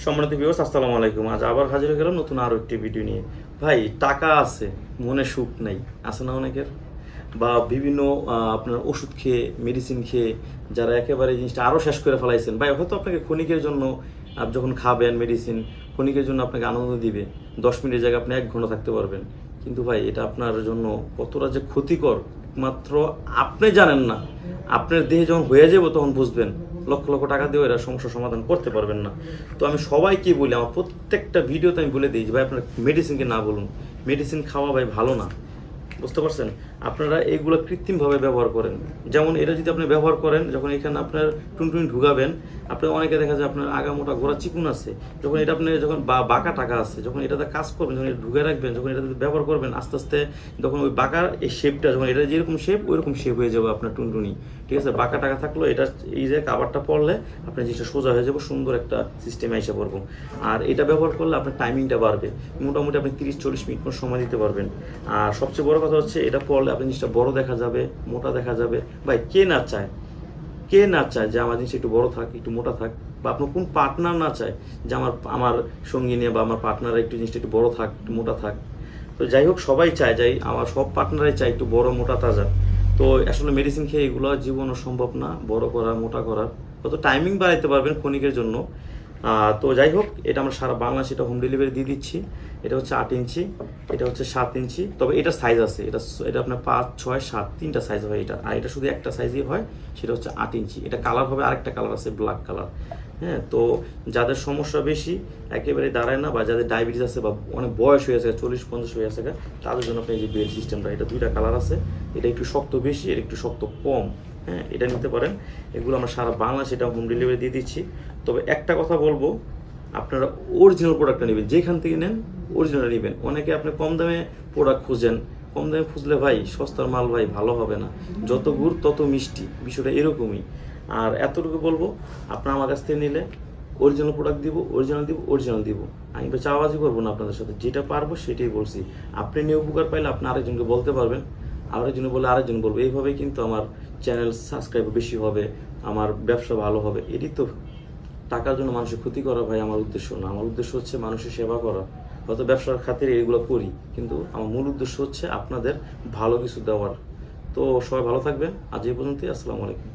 সম্মানিত ভিউয়ার্স, আসসালামু আলাইকুম। আজ আবার হাজির হয়ে গেলাম নতুন আরও একটি ভিডিও নিয়ে। ভাই, টাকা আছে, মনে সুখ নেই, আছে না অনেকের? বা বিভিন্ন আপনার ওষুধ খেয়ে, মেডিসিন খেয়ে যারা একেবারে এই জিনিসটা আরও শেষ করে ফেলাইছেন। ভাই, হয়তো আপনাকে ক্ষণিকের জন্য যখন খাবেন মেডিসিন, ক্ষণিকের জন্য আপনাকে আনন্দ দিবে, 10 মিনিটের জায়গায় আপনি 1 ঘন্টা থাকতে পারবেন। কিন্তু ভাই, এটা আপনার জন্য কতটা যে ক্ষতিকর মাত্র আপনি জানেন না। আপনার দেহে যখন হয়ে যাবো তখন বুঝবেন। লক্ষ লক্ষ টাকা দিয়েও এরা সমস্যার সমাধান করতে পারবেন না। তো আমি সবাইকে বলি, আমার প্রত্যেকটা ভিডিওতে আমি বলে দিই যে ভাই, আপনার মেডিসিনকে না বলুন। মেডিসিন খাওয়া ভাই ভালো না, বুঝতে পারছেন? আপনারা এগুলো কৃত্রিমভাবে ব্যবহার করেন। যেমন এটা যদি আপনি ব্যবহার করেন, যখন এখানে আপনার টুনটুনি ঢুকাবেন, আপনার অনেকে দেখা যায় আপনার আগা মোটা গোড়া চিকুন আছে, যখন এটা আপনি যখন বাঁকা টাকা আছে, যখন এটাতে কাজ করবেন, যখন এটা ঢুকে রাখবেন, যখন এটাতে ব্যবহার করবেন, আস্তে আস্তে যখন ওই বাঁকার এই শেপটা, যখন এটা যেরকম শেপ ওইরকম শেপ হয়ে যাবে আপনার টুনটুনি। ঠিক আছে? বাঁকা টাকা থাকলো, এটা এই যে কাভারটা পড়লে আপনার জিনিসটা সোজা হয়ে যাবে, সুন্দর একটা সিস্টেমে এসে পড়বো। আর এটা ব্যবহার করলে আপনার টাইমিংটা বাড়বে, মোটামুটি আপনি 30-40 মিনিট পর সময় দিতে পারবেন। আর সবচেয়ে বড় কথা হচ্ছে, এটা পড়লে আপনার জিনিসটা বড় দেখা যাবে, মোটা দেখা যাবে। ভাই, কে না চায়? কে না চায় যে আমার জিনিস একটু বড় থাক, একটু মোটা থাক? বা আপনার কোন পার্টনার না চায় যে আমার সঙ্গী নিয়ে বা আমার পার্টনার একটু জিনিসটা একটু বড় থাক, একটু মোটা থাক? তো যাই হোক, সবাই চায়, যাই আমার সব পার্টনারাই চায় একটু বড়, মোটা, তাজা। তো আসলে মেডিসিন খেয়ে এগুলো জীবনও সম্ভব না, বড় করা, মোটা করার। হয়তো টাইমিং বাড়াইতে পারবেন ক্ষণিকের জন্য। তো যাই হোক, এটা আমরা সারা বাংলাদেশে এটা হোম ডেলিভারি দিয়ে দিচ্ছি। এটা হচ্ছে 8 ইঞ্চি, এটা হচ্ছে 7 ইঞ্চি। তবে এটা সাইজ আছে, এটা আপনার 5, 6, 7 তিনটা সাইজ হয় এটা। আর এটা শুধু একটা সাইজই হয়, সেটা হচ্ছে 8 ইঞ্চি। এটা কালার হবে, আরেকটা কালার আছে ব্ল্যাক কালার। হ্যাঁ, তো যাদের সমস্যা বেশি, একেবারে দাঁড়ায় না, বা যাদের ডায়াবেটিস আছে বা অনেক বয়স হয়ে আছে, 40-50 হয়ে আছে, তাদের জন্য আপনি এই যে বেল্ট সিস্টেমটা, এটা 2টা কালার আছে। এটা একটু শক্ত বেশি, এটা একটু শক্ত কম। হ্যাঁ, এটা নিতে পারেন। এগুলো আমরা সারা বাংলাদেশ এটা হোম ডেলিভারি দিয়ে দিচ্ছি। তবে একটা কথা বলবো, আপনারা অরিজিনাল প্রোডাক্টটা নেবেন, যেখান থেকে নেন অরিজিনাল নেবেন। অনেকে আপনি কম দামে প্রোডাক্ট খুঁজেন, কম দামে খুঁজলে ভাই সস্তার মাল ভাই ভালো হবে না। যত গুড় তত মিষ্টি, বিষয়টা এরকমই। আর এতটুকু বলবো, আপনারা আমার কাছ থেকে নিলে অরিজিনাল প্রোডাক্ট দিব, অরিজিনাল দিব। আমি তো চাওয়াবাজি করবো না আপনাদের সাথে, যেটা পারবো সেটাই বলছি। আপনি নিয়ে উপকার পাইলে আপনি আরেকজনকে বলতে পারবেন, আরেকজন বলে আরেকজন বলবো। এইভাবেই কিন্তু আমার চ্যানেল সাবস্ক্রাইব বেশি হবে, আমার ব্যবসা ভালো হবে। এটি তো টাকার জন্য মানুষের ক্ষতি করা ভাই আমার উদ্দেশ্য না। আমার উদ্দেশ্য হচ্ছে মানুষের সেবা করা। হয়তো ব্যবসার খাতিরে এগুলো করি, কিন্তু আমার মূল উদ্দেশ্য হচ্ছে আপনাদের ভালো কিছু দেওয়ার। তো সবাই ভালো থাকবেন। আজ এই পর্যন্তই। আসসালামু আলাইকুম।